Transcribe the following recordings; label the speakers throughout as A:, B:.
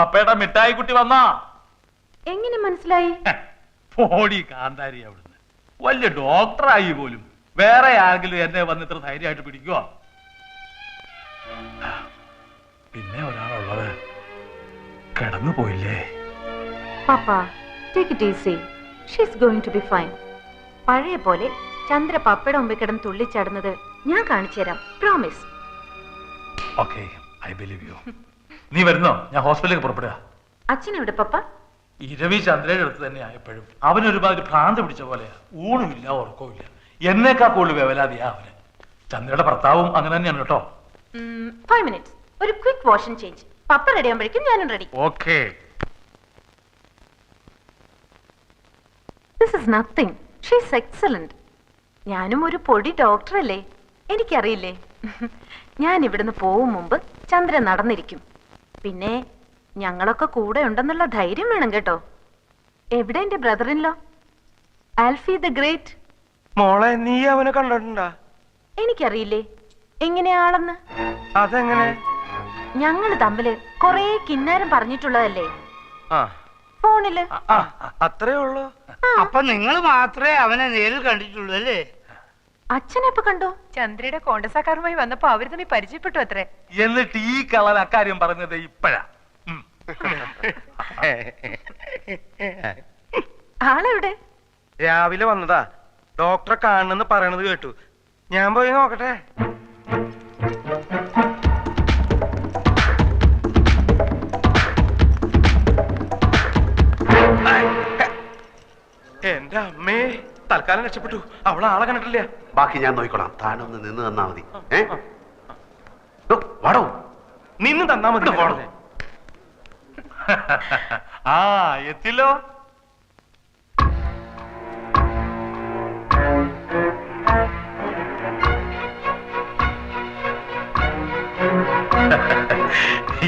A: പപ്പയുടെ മിഠായി കുട്ടി വന്നാ.
B: എങ്ങനെ മനസ്സിലായി?
A: പോടി കാന്താരി അവിടുന്ന്. വലിയ ഡോക്ടറായി പോലും വേറെ ആരെങ്കിലും എന്നെ വന്ന് ഇത്ര ധൈര്യമായിട്ട് പിടിക്കുവോ? പിന്നെ ഒരാളുള്ളത് കിടന്നു പോയില്ലേ?
B: പാപ്പ, take it easy. She is going to be fine. പഴയ പോലെ ചന്ദ്ര പപ്പയുടെ മുമ്പിൽ കിടന്ന് തുള്ളിച്ചാടുന്നത് ഞാൻ കാണിച്ചു തരാം. Promise.
A: Okay, I believe you. നീ വരുന്നോ? ഞാൻ ഹോസ്പിറ്റലിലേക്ക് പുറപ്പെടുക.
B: അച്ഛനെവിടെ പപ്പ?
A: ഇരവി ചന്ദ്രയുടെ അടുത്ത് തന്നെ ആയപ്പോഴും അവനൊരുമാതിരി ഭ്രാന്ത് പിടിച്ച പോലെയാ. ഊണുമില്ല, ഉറക്കവുമില്ല. എന്നേക്കാ കൂടുതൽ വേവലാതിയാ അവന്. ചന്ദ്രയുടെ ഭർത്താവും അങ്ങനെ തന്നെയാണ് കേട്ടോ.
B: 5 minutes. ഒരു quick wash and change. Papa ready ആകുമ്പോഴേക്കും ഞാനും ready.
A: Okay.
B: This is nothing. She is excellent. ഞാനും ഒരു പൊടി ഡോക്ടറല്ലേ, എനിക്കറിയില്ലേ. ഞാൻ ഇവിടുന്ന് പോവും മുമ്പ് ചന്ദ്രൻ നടന്നിരിക്കും. പിന്നെ ഞങ്ങളൊക്കെ കൂടെ ഉണ്ടെന്നുള്ള ധൈര്യം വേണം കേട്ടോ. എവിടെ എന്റെ brother in law Alfie the great?
C: മോളെ, നീ അവനെ കണ്ടിട്ടുണ്ടാ?
B: എനിക്കറിയില്ലേ എങ്ങനെയാണെന്ന്.
C: അതെങ്ങനെ?
B: ഞങ്ങള് തമ്മില് കൊറേ കിന്നാരം പറഞ്ഞിട്ടുള്ളതല്ലേ ഫോണില്.
C: അത്രേ ഉള്ളൂ.
D: അപ്പൊ നിങ്ങൾ മാത്രമേ അവനെ നേരിൽ കണ്ടിട്ടുള്ളൂ അല്ലേ?
B: അച്ഛനെപ്പോ കണ്ടു?
E: ചന്ദ്രയുടെ കോണ്ടസാക്കാരുമായി വന്നപ്പോ അവര് തമ്മിൽ പരിചയപ്പെട്ടു അത്രേ.
A: എന്നിട്ട് ഈ കളൻ അക്കാര്യം പറഞ്ഞത് ഇപ്പഴാ.
B: ആളെവിടെ?
C: രാവിലെ വന്നതാ. ഡോക്ടറെ കാണണമെന്ന് പറയണത് കേട്ടു. ഞാൻ പോയി നോക്കട്ടെ. എന്റെ അമ്മേ, തൽക്കാലം രക്ഷപ്പെട്ടു. അവളെ ആളെ കണ്ടിട്ടില്ല.
F: ബാക്കി ഞാൻ നോക്കിക്കോളാം. താനൊന്ന് നിന്ന് തന്നാ മതി. വാടോ,
C: നിന്ന് തന്നാ മതി.
A: ആ, എത്തില്ലോ.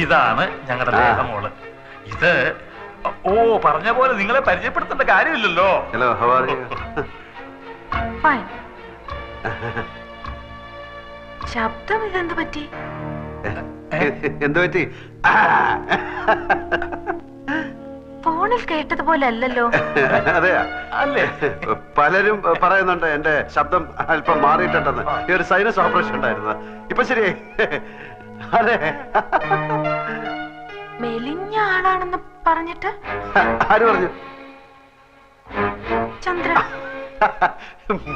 A: ഇതാണ് ഞങ്ങളുടെ ലേഖമോള്. ഇത് പറഞ്ഞ പോലെ നിങ്ങളെ പരിചയപ്പെടുത്തേണ്ട കാര്യമില്ലല്ലോ.
F: Hello, how are you?
B: Fine. ശബ്ദം ഇതെന്ത് പറ്റി?
F: എന്ത് പറ്റി?
B: ഫോണിൽ കേട്ടതുപോലെ അല്ലല്ലോ.
F: അതെ
A: അല്ലേ?
F: പലരും പറയുന്നുണ്ട് എന്റെ ശബ്ദം അല്പം മാറിയിട്ടുണ്ടെന്ന്. ഈ ഒരു സൈനസ് ഓപ്പറേഷൻ ഉണ്ടായിരുന്നു. ഇപ്പൊ ശരിയായി. അതെ,
B: മെലിഞ്ഞ ആളാണെന്ന് പറഞ്ഞിട്ട്.
F: ആര് പറഞ്ഞു?
B: ചന്ദ്ര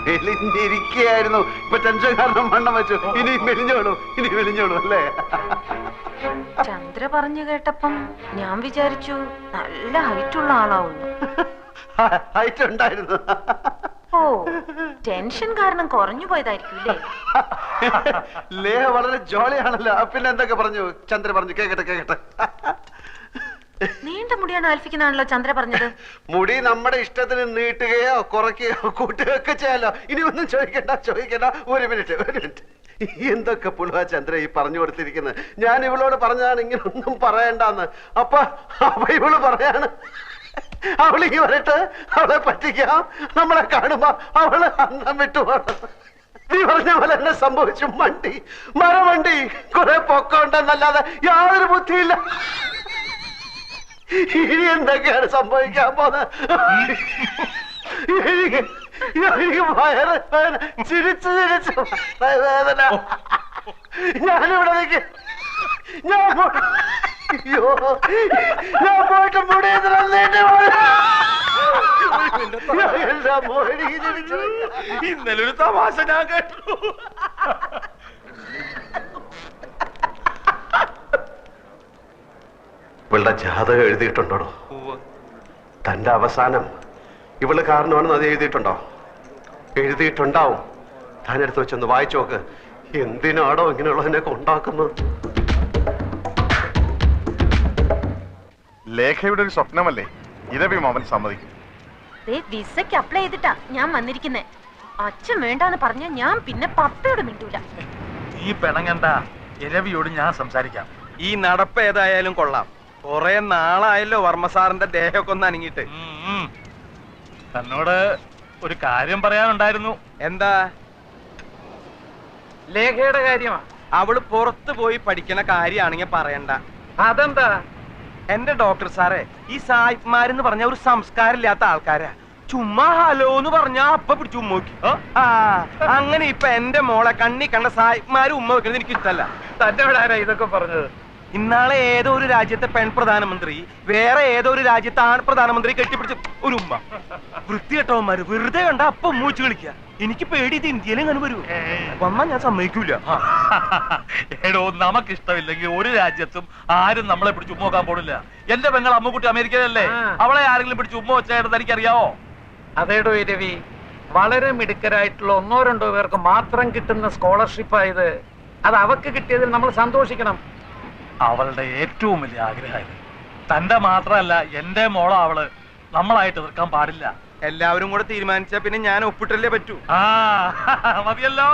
F: മെലിഞ്ഞിരിക്കുകയായിരുന്നു. ഇപ്പൊ ടെൻഷൻ കാരണം വണ്ണം വെച്ചു. ഇനി മെലിഞ്ഞോളൂ അല്ലേ?
B: ചന്ദ്ര പറഞ്ഞു കേട്ടപ്പം ഞാൻ വിചാരിച്ചു നല്ല ഹൈറ്റുള്ള ആളാവുന്നു.
F: ഹൈറ്റ് ഉണ്ടായിരുന്നു.
B: ഓ, ടെൻഷൻ കാരണം കുറഞ്ഞു പോയതായിരിക്കും അല്ലേ?
F: ലേഹ വളരെ ജോളിയാണല്ലോ. പിന്നെ എന്തൊക്കെ പറഞ്ഞു ചന്ദ്ര? പറഞ്ഞു കേക്കട്ടെ.
B: നീണ്ട മുടിയാണ് ആൽഫിക്കുന്നാണല്ലോ ചന്ദ്ര പറഞ്ഞത്.
F: മുടി നമ്മുടെ ഇഷ്ടത്തിന് നീട്ടുകയോ കുറയ്ക്കുകയോ കൂട്ടുകയോ ഒക്കെ ചെയ്യാലോ. ഇനി ഒന്നും ചോദിക്കണ്ട. ഒരു മിനിറ്റ്. എന്തൊക്കെ പുളുവാ ചന്ദ്ര ഈ പറഞ്ഞു കൊടുത്തിരിക്കുന്നത്. ഞാൻ ഇവളോട് പറഞ്ഞതാണ് ഇങ്ങനെ ഒന്നും പറയണ്ടെന്ന്. അപ്പൊ ഇവള് പറയാണ് അവള് ഈ വരട്ട്, അവളെ പറ്റിക്കാം, നമ്മളെ കാണുമ്പോ അവള് അന്നം വിട്ടുപോകണം. നീ പറഞ്ഞ പോലെ എന്നെ സംഭവിച്ചു. മരവണ്ടി കുറെ പൊക്കമുണ്ടെന്നല്ലാതെ യാതൊരു ബുദ്ധിയില്ല. ഇനി എന്തൊക്കെയാണ് സംഭവിക്കാൻ പോകുന്നത്? എനിക്ക് വയറ് ചിരിച്ചു വേദന. ഞാനിവിടെ നിൽക്കും. ഞാൻ പോയിട്ട്
A: ഇന്നലെ ഒരു തമാശ ഞാൻ കേട്ടു.
F: ഇവളുടെ ജാതകം എഴുതിയിട്ടുണ്ടോ? തന്റെ അവസാനം ഇവള് കാരണമാണെന്ന് അത് എഴുതിയിട്ടുണ്ടോ? എഴുതിയിട്ടുണ്ടാവും. താനെടുത്ത് വെച്ചൊന്ന് വായിച്ചു നോക്ക്. എന്തിനാണോ ഇങ്ങനെയുള്ളതിനൊക്കെ ഉണ്ടാക്കുന്നത്?
G: ലേഖയുടെ ഒരു സ്വപ്നമല്ലേ ഇരവി മാമൻ സമ്മതിക്കും.
B: വിസയ്ക്ക് അപ്ലൈ ചെയ്തിട്ടാ ഞാൻ വന്നിരിക്കുന്നേ. അച്ഛൻ വേണ്ടാന്ന് പറഞ്ഞ ഞാൻ പിന്നെ പപ്പയോട് മിണ്ടൂല.
A: ഈ പെണങ്ങണ്ട, ഇരവിയോട് ഞാൻ സംസാരിക്കാം.
C: ഈ നടപ്പ് ഏതായാലും കൊള്ളാം. കൊറേ നാളായല്ലോ വർമ്മ സാറിന്റെ ദേഹമൊക്കെ ഒന്ന് അനങ്ങിയിട്ട്.
A: തന്നോട് ഒരു കാര്യം പറയാനുണ്ടായിരുന്നു.
C: എന്താ? ലേഖയുടെ കാര്യമാ. അവള് പുറത്തു പോയി പഠിക്കണ കാര്യാണെങ്കി പറയണ്ട.
D: അതെന്താ?
C: എന്റെ ഡോക്ടർ സാറേ, ഈ സായിപ്പ്മാരെന്ന് പറഞ്ഞ ഒരു സംസ്കാരം ഇല്ലാത്ത ആൾക്കാരാ. ചുമ്മാ ഹലോ എന്ന് പറഞ്ഞാ അപ്പൊ പിടിച്ചു ഉമ്മ വെക്കും. ആ അങ്ങനെ ഇപ്പൊ എന്റെ മോളെ കണ്ണി കണ്ട സായിപ്പ്മാര് ഉമ്മ വെക്കുന്നത് എനിക്ക് ഇഷ്ടമല്ല.
A: തന്റെ വിടാനാ ഇതൊക്കെ പറഞ്ഞത്?
C: ഇന്നാളെ ഏതോ ഒരു രാജ്യത്തെ പെൺ പ്രധാനമന്ത്രി വേറെ ഏതോ ഒരു രാജ്യത്തെ ആൺ പ്രധാനമന്ത്രി കെട്ടിപ്പിടിച്ച് ഒരു ഉമ്മ. വൃത്തികെട്ടവന്മാര് വെറുതെ കണ്ട അപ്പൊ മൂച്ച് കളിക്കുക. എനിക്ക് പേടി ഇത് ഇന്ത്യയിലും അങ്ങനെ വരൂ. വന്നാ ഞാൻ സമ്മതിക്കൂല.
A: എടോ, നമുക്കിഷ്ടമില്ലെങ്കിൽ ഒരു രാജ്യത്തും ആരും നമ്മളെ പിടിച്ച് ഉമ്മ നോക്കാൻ പോണില്ല. എന്റെ പെങ്ങൾ അമ്മുക്കുട്ടി അമേരിക്കയിലല്ലേ, അവളെ ആരെങ്കിലും പിടിച്ച് ഉമ്മ വെച്ചായിട്ട് എനിക്കറിയാവോ?
H: അതേടോ രവി, വളരെ മിടുക്കരായിട്ടുള്ള 1-2 പേർക്ക് മാത്രം കിട്ടുന്ന സ്കോളർഷിപ്പായത്. അത് അവക്ക് കിട്ടിയതിൽ നമ്മൾ സന്തോഷിക്കണം.
A: അവളുടെ ഏറ്റവും വലിയ ആഗ്രഹം തന്റെ മാത്രമല്ല, എന്റെ മോളോ അവള്. നമ്മളായിട്ട് എതിർക്കാൻ പാടില്ല.
C: എല്ലാവരും കൂടെ തീരുമാനിച്ചാ പിന്നെ ഞാൻ ഒപ്പിട്ടല്ലേ പറ്റൂ.
A: ആ മതിയല്ലോ.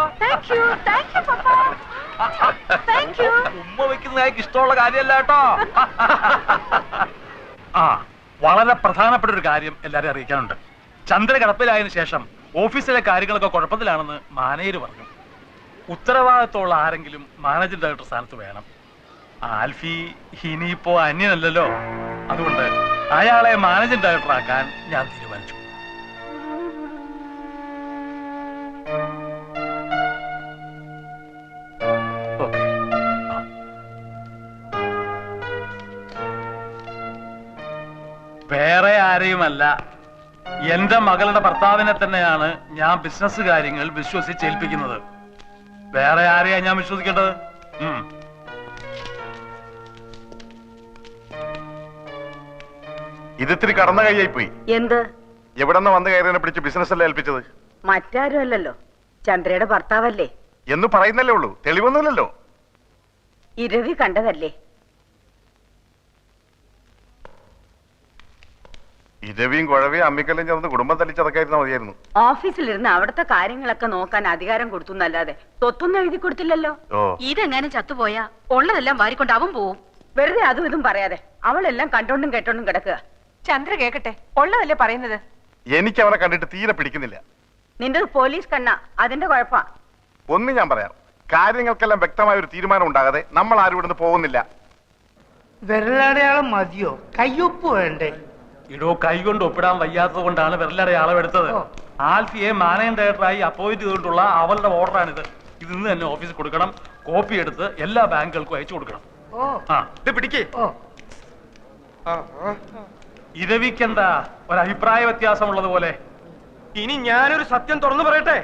A: ഉമ്മ വെക്കുന്ന ഇഷ്ടമുള്ള കാര്യമല്ല കേട്ടോ. ആ വളരെ പ്രധാനപ്പെട്ട ഒരു കാര്യം എല്ലാരെയും അറിയിക്കാനുണ്ട്. ചന്ദ്ര കിടപ്പിലായതിനു ശേഷം ഓഫീസിലെ കാര്യങ്ങളൊക്കെ കുഴപ്പത്തിലാണെന്ന് മാനേജർ പറഞ്ഞു. ഉത്തരവാദിത്തമുള്ള ആരെങ്കിലും മാനേജിംഗ് ഡയറക്ടർ സ്ഥാനത്ത് വേണം. ആൽഫി ഇനിയിപ്പോ അന്യനല്ലല്ലോ, അതുകൊണ്ട് അയാളെ മാനേജിംഗ് ഡയറക്ടർ ആക്കാൻ ഞാൻ തീരുമാനിച്ചു. ഓക്കേ. വേറെ ആരെയുമല്ല, എന്റെ മകളുടെ ഭർത്താവിനെ തന്നെയാണ് ഞാൻ ബിസിനസ് കാര്യങ്ങൾ വിശ്വസിച്ചേൽപ്പിക്കുന്നത്. വേറെ ആരെയാ ഞാൻ വിശ്വസിക്കേണ്ടത്?
G: ഇതിത്തിരി കടന്ന കൈയായി പോയി.
I: എന്ത്?
G: എവിടെന്ന് വന്ന് കയറിനെ പിടിച്ച് ബിസിനസ് അല്ലേ ഏൽപ്പിച്ചത്?
I: മറ്റാരും അല്ലല്ലോ, ചന്ദ്രയുടെ ഭർത്താവല്ലേ.
G: എന്ന് പറയുന്നല്ലേ ഉള്ളൂ, തെളിവൊന്നുമില്ലല്ലോ.
I: ഇരവി കണ്ടതല്ലേ.
G: ഇരവിയും കുഴവിയും അമ്മിക്കല്ലും ചേർന്ന് കുടുംബം തല്ലിച്ചതൊക്കെയായിരുന്നു മതിയായിരുന്നു.
I: ഓഫീസിലിരുന്ന് അവിടുത്തെ കാര്യങ്ങളൊക്കെ നോക്കാൻ അധികാരം കൊടുത്തു എന്നല്ലാതെ തൊത്തൊന്നും എഴുതി കൊടുത്തില്ലല്ലോ.
B: ഇതെങ്ങാനും ചത്തുപോയാ ഉള്ളതെല്ലാം വാരിക്കൊണ്ട് അവൻ പോവും.
I: വെറുതെ അതും ഇതും പറയാതെ അവളെല്ലാം കണ്ടോണ്ടും കേട്ടോണ്ടും കിടക്കുക.
E: ചന്ദ്ര കേക്കട്ടെ, ഉള്ളതല്ലേ പറയുന്നത്.
G: എനിക്ക് അവനെ കണ്ടിട്ട് തീരെ പിടിക്കുന്നില്ല.
I: നിന്റെ പോലീസ് കണ്ണ, അതിന്റെ കുഴപ്പാ.
G: ഒന്ന് ഞാൻ പറയാം, കാര്യങ്ങൾക്കെല്ലാം വ്യക്തമായ ഒരു തീരുമാനം ഉണ്ടാകാതെ നമ്മൾ ആരും ഇവിടുന്ന് പോകുന്നില്ല.
D: വിരലടയാളം മതിയോ? കയ്യൊപ്പ് വേണ്ടേ?
A: ഇടോ, കൈകൊണ്ട് ഒപ്പിടാൻ വയ്യാത്തത് കൊണ്ടാണ് വിരലടെ അളവെടുത്തത്. ആൽഫിയെ മാനേജിംഗ് ഡയറക്ടറായി അപ്പോയിന്റ് ചെയ്തിട്ടുള്ള അവളുടെ ഓർഡറാണിത്. ഇത് ഇന്ന് തന്നെ ഓഫീസിൽ കൊടുക്കണം. കോപ്പി എടുത്ത് എല്ലാ ബാങ്കുകൾക്കും അയച്ചു കൊടുക്കണം.
C: പിടിക്കേ.
A: ഇരവിക്കെന്താ ഒരഭിപ്രായ വ്യത്യാസമുള്ളത് പോലെ?
C: ഇനി ഞാനൊരു സത്യം തുറന്നു പറയട്ടെ.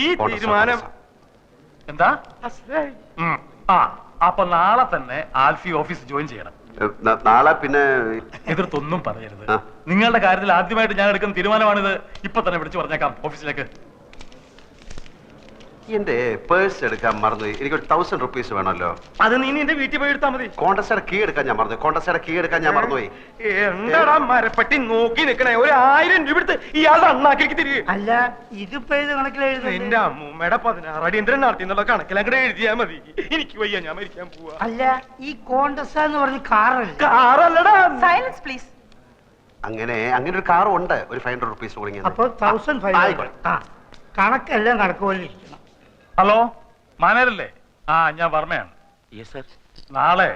C: ഈ തീരുമാനം
A: എന്താ? അപ്പൊ നാളെ തന്നെ ആൽഫി ഓഫീസ് ജോയിൻ ചെയ്യണം.
F: നാളെ പിന്നെ
A: എതിർത്തൊന്നും പറയരുത്. നിങ്ങളുടെ കാര്യത്തിൽ ആദ്യമായിട്ട് ഞാൻ എടുക്കുന്ന തീരുമാനമാണിത്. ഇപ്പൊ തന്നെ വിളിച്ചു പറഞ്ഞേക്കാം ഓഫീസിലേക്ക്.
F: എന്റെ പേഴ്സ് എടുക്കാൻ മറന്നുപോയി. എനിക്കൊരു 1000 റുപ്പീസ് വേണമല്ലോ.
C: അത് നീ നിന്റെ വീട്ടിൽ പോയി എടുത്താൽ മതി.
F: കോണ്ടസയുടെ കീ എടുക്കാൻ ഞാൻ മറന്നുപോയി.
C: എന്താടാ മരപ്പെട്ടി നോക്കി നിക്കണേ? 1000 രൂപ എടുത്ത് ഇയാളുടെ അണ്ണാക്കിലേക്ക് തിരികെ.
D: അല്ല, ഇതിപ്പോ ഏത് കണക്കിലെഴുതുന്നത്?
C: എന്റെ അമ്മൂമ്മയുടെ 16 അടിയന്തരം നടത്തി എന്നുള്ള കണക്കിൽ അങ്ങടെ എഴുതിയാ മതി. എനിക്ക് വയ്യ, ഞാൻ മരിക്കാൻ പോവാ.
D: അല്ല, ഈ കോണ്ടസ എന്ന് പറഞ്ഞ കാറല്ല.
C: കാറല്ലടാ.
E: Silence please.
F: അങ്ങനെ ഒരു കാറും ഉണ്ട്. ഒരു 500 റുപ്പീസ് കൊടുങ്ങി.
D: അപ്പൊ 1500. കണക്കെല്ലാം കണക്ക് പോലെ ഇരിക്കണം.
A: ഹലോ, മാനേജരല്ലേ? ഞാൻ വർമ്മയാണ്. നാളെ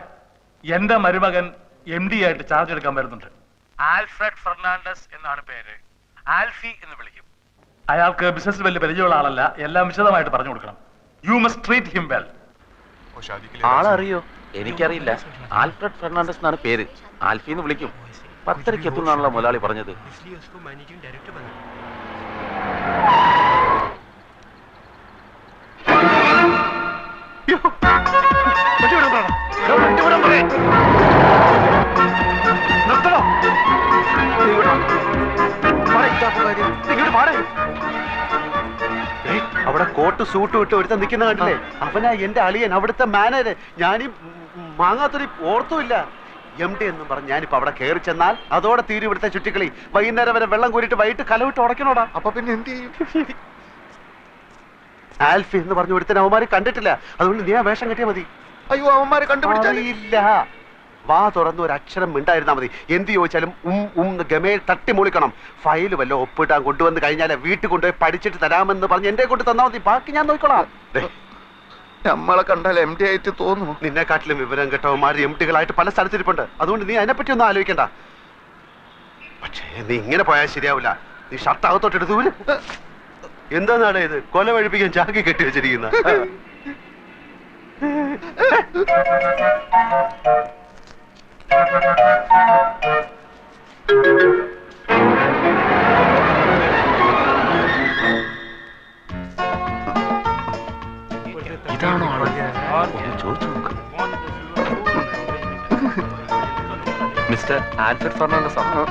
A: എന്റെ മരുമകൻ MD ആയിട്ട് ചാർജ് എടുക്കാൻ വരുന്നുണ്ട്. ആൽഫ്രഡ് ഫെർണാണ്ടസ് എന്നാണ് പേര്. ആൽഫി എന്ന് വിളിക്കും. അയാൾക്ക് ബിസിനസ് വലിയ പരിചയമുള്ള ആളല്ല. എല്ലാം വിശദമായിട്ട് പറഞ്ഞു കൊടുക്കണം. You must treat him well.
J: ആളറിയോ? എനിക്കറിയില്ല. ആൽഫ്രഡ് ഫെർണാണ്ടസ് എന്നാണ് പേര്. ആൽഫി എന്ന് വിളിക്കും. 10:30 എത്തുന്നാണല്ലോ മുതലാളി പറഞ്ഞത്.
F: അവിടെ കോട്ട് സൂട്ട് ഇട്ട് ഒരുത്ത നിൽക്കുന്ന കണ്ടില്ലേ? അവനാ എന്റെ അളിയൻ, അവിടുത്തെ മാനേജർ. ഞാനീ മാങ്ങാത്തൊരു ഓർത്തുമില്ല. MD എന്നും പറഞ്ഞ് ഞാനിപ്പോ അവിടെ കയറി ചെന്നാൽ അതോടെ തീരും ഇവിടുത്തെ ചുറ്റിക്കളി. വൈകുന്നേരം വരെ വെള്ളം കോരിട്ട് വൈകിട്ട് കലവിട്ട് ഉടക്കണോടാ.
G: അപ്പൊ പിന്നെ എന്ത് ചെയ്യും?
F: ആൽഫി എന്ന് പറഞ്ഞു ഒരുത്തൻ അവന്മാര് കണ്ടിട്ടില്ല. അതുകൊണ്ട് നീ ആ വേഷം കെട്ടിയാ മതി.
G: അയ്യോ, അവന്മാരെ കണ്ടുപിടിച്ചില്ല.
F: വാ തുറന്ന് ഒരു അക്ഷരം മിണ്ടായിരുന്നാ മതി. എന്ത് ചോദിച്ചാലും ഗമേ തട്ടി മൂളിക്കണം. ഫയല് വല്ല ഒപ്പിട്ടാൻ കൊണ്ടുവന്ന് കഴിഞ്ഞാൽ വീട്ടിൽ കൊണ്ടുപോയി പഠിച്ചിട്ട് തരാമെന്ന് പറഞ്ഞ് എന്റെ കൊണ്ട് തന്നാ മതി. ബാക്കി ഞാൻ നോക്കിക്കോളാം.
G: നമ്മളെ കണ്ടാൽ എം ഡി ആയിട്ട് തോന്നുന്നു.
F: നിന്നെക്കാട്ടിലും വിവരം കേട്ടവന്മാർ എം ടികളായിട്ട് പല സ്ഥലത്തിരിപ്പുണ്ട്. അതുകൊണ്ട് നീ അതിനെപ്പറ്റി ഒന്നും ആലോചിക്കണ്ട. പക്ഷേ നീ ഇങ്ങനെ പോയാൽ ശരിയാവില്ല. നീ ഷർട്ട് അകത്തോട്ടെടുത്ത് ദൂരെ. എന്താന്നാണ് ഇത്? കൊല വഴിപ്പിക്കാൻ ചാക്കി കെട്ടി വെച്ചിരിക്കുന്ന.
J: ഇതാണോ ആള്? ഒന്ന് ചോദിച്ചു നോക്ക്. മിസ്റ്റർ ആൽഫ്രഡ് ഫെർണാണ്ടസ് ആണോ?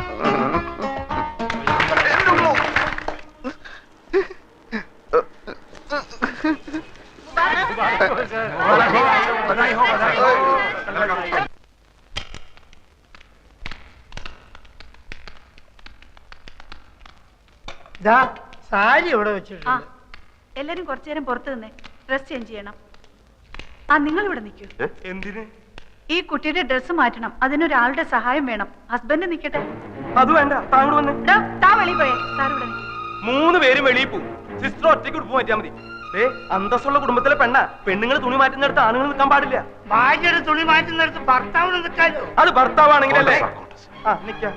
D: സാരി ഇവിടെ വെച്ചിട്ടുണ്ട്.
I: എല്ലാരും കുറച്ചു നേരം പുറത്തു നിന്നേ, ഡ്രസ് ചേഞ്ച് ചെയ്യണം. ആ നിങ്ങൾ ഇവിടെ നിൽക്കൂ.
C: എന്തിന്?
I: ഈ കുട്ടിയുടെ ഡ്രസ്സ് മാറ്റണം, അതിനൊരാളുടെ സഹായം വേണം. ഹസ്ബൻഡ് നിൽക്കട്ടെ.
C: അത് വേണ്ട, താങ്കൾ വന്ന്.
I: താ വെളിയിൽ പോയേ, സാർ ഇവിടെ നിൽക്കും.
C: 3 പേരും വെളിയിൽ പോവും. സിസ്റ്റർ ഒറ്റയ്ക്ക് ഉടുപ്പ് മാറ്റിയാൽ മതി. അന്തസ്സുള്ള കുടുംബത്തിലെ പെണ്ണുങ്ങൾ തുണി മാറ്റുന്നിടത്ത് ആണുങ്ങൾ നിൽക്കാൻ പാടില്ല.
D: ഭാര്യയുടെ തുണി മാറ്റുന്നിടത്ത് ഭർത്താവിന് നിൽക്കാലോ?
C: അത് ഭർത്താവാണെങ്കിലല്ലേ? ആ നിക്കാം,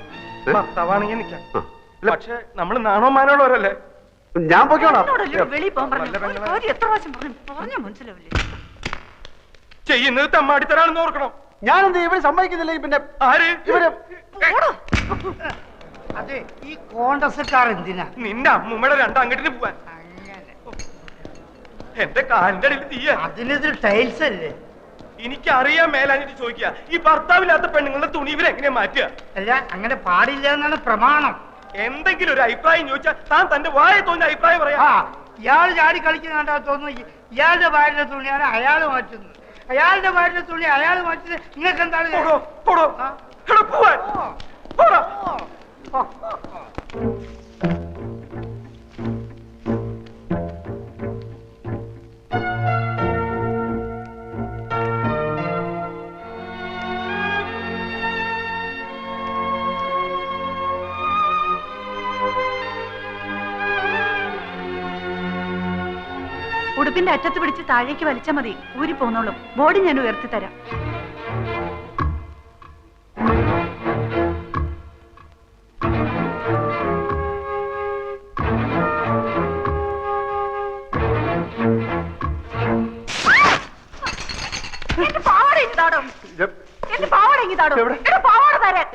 C: ഭർത്താവാണെങ്കിൽ നിക്കാം. പക്ഷെ നമ്മൾ നാണോ മാനോളവരല്ലേ?
F: ഞാൻ പോയിക്കോളാം.
I: വെളിയിൽ പോകാൻ പറഞ്ഞു. എത്ര പ്രാവശ്യം പറഞ്ഞു മനസ്സിലാവില്ലേ?
C: ചെയ്യുന്നത് തെമ്മാടിത്തരാണെന്ന് ഓർക്കണം.
F: ഞാനെന്ത് ഇവര് സമ്മതിക്കുന്നില്ല. പിന്നെ
C: ആര്?
F: ഇവര്
D: അതെ, ഈ കോൺഗ്രസ്സുകാർ എന്തിനാ?
C: നിന്റെ അമ്മൂമ്മയുടെ 2 അങ്ങട്ടിന് പോവാൻ. എന്റെ കാലിന്റെ അടിയിൽ തീയ.
D: അതിനിത് ടൈൽസ് അല്ലേ?
C: എനിക്കറിയാൻ മേലാഞ്ഞിട്ട് ചോദിക്കുക, ഈ ഭർത്താവില്ലാത്ത പെണ്ണുങ്ങളുടെ തുണി ഇവരെങ്ങനെയാ മാറ്റുക?
D: അല്ല, അങ്ങനെ പാടില്ല എന്നാണ് പ്രമാണം.
C: എന്തെങ്കിലും ഒരു അഭിപ്രായം ചോദിച്ചാൽ താൻ തന്റെ വായ തോന്നിയ അഭിപ്രായം പറയാ.
D: ഇയാൾ ചാടി കളിക്കുന്ന കണ്ടാ തോന്നുന്നു ഇയാളുടെ ഭാര്യയുടെ തുണിയാണ് അയാൾ മാറ്റുന്നത്, അയാളുടെ ഭാര്യയുടെ തുണി അയാൾ മാറ്റുന്നത്. നിങ്ങൾക്ക് എന്താണ്?
I: ഉടുപ്പിന്റെ അറ്റത്ത് പിടിച്ച് താഴേക്ക് വലിച്ചാൽ മതി, ഊരി പോന്നോളും. ബോഡി ഞാൻ ഉയർത്തി തരാം. എന്റെ പാവാട ഇങ്ങ് താടോ, എന്റെ പാവാട ഇങ്ങ് താടോ, എന്റെ പാവാട തരാൻ.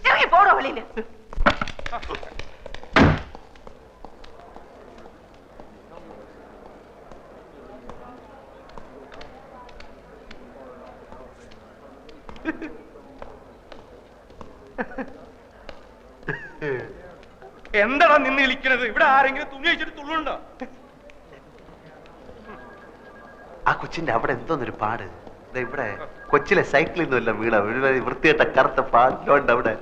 I: ഇറങ്ങി പോടോ വെളിയില്.
C: എന്താടാ നിന്ന് കളിക്കണത്? ഇവിടെ ആരെങ്കിലും തുണി വെച്ചിട്ട് തുള്ളുണ്ടോ?
F: ആ കൊച്ചിന്റെ അവിടെ എന്തോന്നൊരു പാട്. ഇവിടെ കൊച്ചിലെ സൈക്കിളിൽ നിന്നല്ല വീണ വൃത്തികെട്ട കറുത്ത പാടുണ്ട് അവിടെ.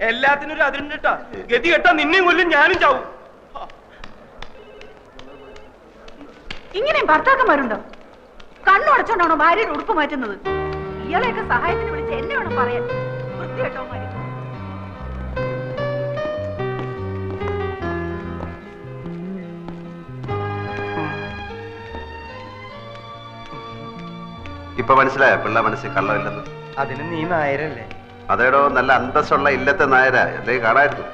C: എല്ലാത്തിനും ഒരു അതിരുണ്ട് കേട്ടാ. ഗതി കേട്ടാ നിന്നെയും കൊല്ലും, ഞാനും ചാവും.
I: ഇങ്ങനെയും ഭർത്താക്കന്മാരുണ്ടോ? കണ്ണുടച്ചോണ്ടാണോ ഭാര്യയുടെ ഉടുപ്പ് മാറ്റുന്നത്? ഇയാളെയൊക്കെ സഹായത്തിന് വിളിച്ച് എന്നെ വേണം പറയാൻ. വൃത്തികെട്ടവന്മാര്.
F: ഇപ്പൊ മനസ്സിലായോ പിള്ള മനസ്സിൽ കള്ളമില്ലെന്ന്?
C: അതിന് നീ നായരല്ലേ?
F: അതേടോ, നല്ല അന്തസ്സുള്ള ഇല്ലത്തെ നായരാ. എന്തേ കാണായിരുന്നു?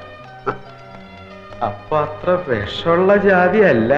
C: അപ്പൊ അത്ര വിഷമുള്ള ജാതി അല്ല.